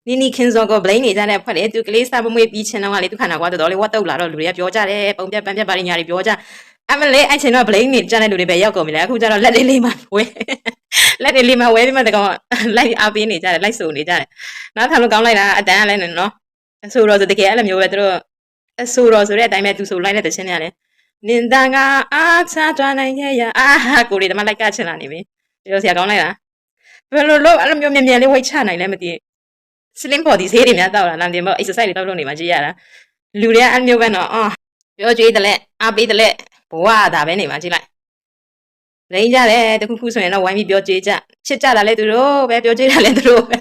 နီနီခင်စောကိုဘလိန်နေကြတဲ့ဖွဲ့လေသူကလေးစားမွေးပြီးချင်းတော့ကလေသူခန္ဓာကွာတော်လေဝတ်တုတ်လာတော့လူတွေကပြောကြတယ်ပုံပြပန်းပြပါရညာတွေပြောကြအမလေးအဲ့ချင်းတော့ဘလိန်နေကြတဲ့လူတွေပဲရောက်ကုန်ပြီလေအခုကျတော့လက်လေးလေးမှဝဲလက်လေးလေးမှဝဲပြီးမှတကောင်လိုက်အားပေးနေကြတယ်လိုက်ဆိုနေကြတယ်နောက်ထပ်လို့ကောင်းလိုက်တာအတန်းကလည်းနော်အဆိုတော်ဆိုတကယ်အဲ့လိုမျိုးပဲသူတို့အဆိုတော်ဆိုတဲ့အတိုင်းပဲသူဆိုလိုက်တဲ့တခြင်းတွေကလည်းနင်တန်ကအားချတွားနိုင်ရဲ့အာကိုလေးတမလိုက်ကချင်လာနေပြီပြောစရာကောင်းလိုက်တာဘယ်လိုလို့အဲ့လိုမျိုးမြန်မြန်လေးဝိတ်ချနိုင်လဲမသိslim body ဈေးတွေများတောက်တာလမ်းပြင်ပေါ့ exercise တွေတောက်လို့နေမှာကြည့်ရတာလူတွေကအမျိုးပဲနော်ပြောကြွေးတယ်လက်အားပေးတယ်လက်ဘဝဒါပဲနေမှာကြည့်လိုက်လိမ့်ကြတယ်တခုခုဆိုရင်တော့ဝိုင်းပြီးပြောကြွေးကြချစ်ကြတာလဲသူတို့ပဲပြောကြွေးတာလဲသူတို့ပဲ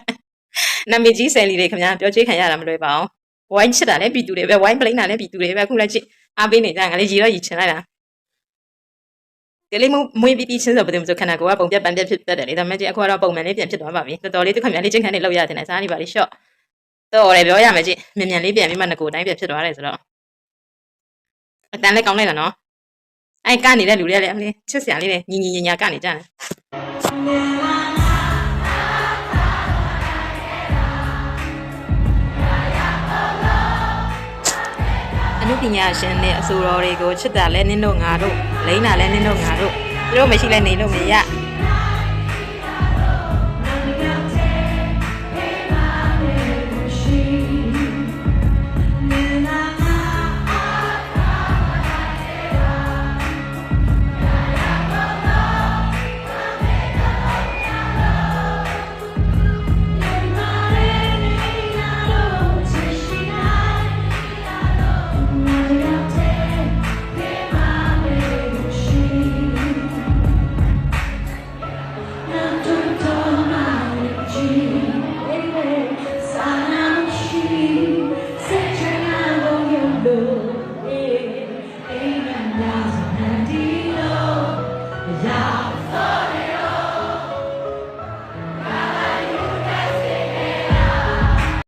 နာမည်ကြီးဆယ်လီတွေခင်ဗျာပြောကြွေးခံရတာမလွယ်ပါဘူးဝိုင်းချစ်တာလဲပြည်သူတွေပဲဝိုင်းပလိမ့်တာလဲပြည်သူတွေပဲအခုလည်းကြည့်အားပေးနေကြငါလေးရီတော့ရီချင်လိုက်တာကလေးမွေးပြီးချင်းဆိုဘယ်လိုဆိုခန္ဓာကိုယ်ကပုံပြတ်ပန်းပြတ်ဖြစ်တတ်တယ်လေဒါမှမဟုတ်အခုကတော့ပုံမှန်လေးပြန်ဖြစ်သွားပါပြီတော်တော်လေးသူခင်ဗျာလေးချင်းခန်းလေးလောက်ရတယ်စားနေပါလိရှော့တော့လည်းပြောရမယ်ကြည့်မြန်မြန်လေးပြန်ပြီးမှငကိုတိုင်းပြန်ဖြစ်သွားတယ်ဆိုတော့အတန်လေးကောင်းလိုက်တာနော်အဲ့ကနေနေတဲ့လူတွေကလည်းအမလေးချစ်စရာလေးနဲ့ညီညီညာညာကနေကြတယ်အနုပညာရှင်နဲ့အဆိုတော်တွေကိုချစ်တာလဲနင်းတို့ငါတို့လိမ့်တာလဲနင်းတို့ငါတို့သူတို့မရှိလဲနေလို့မရ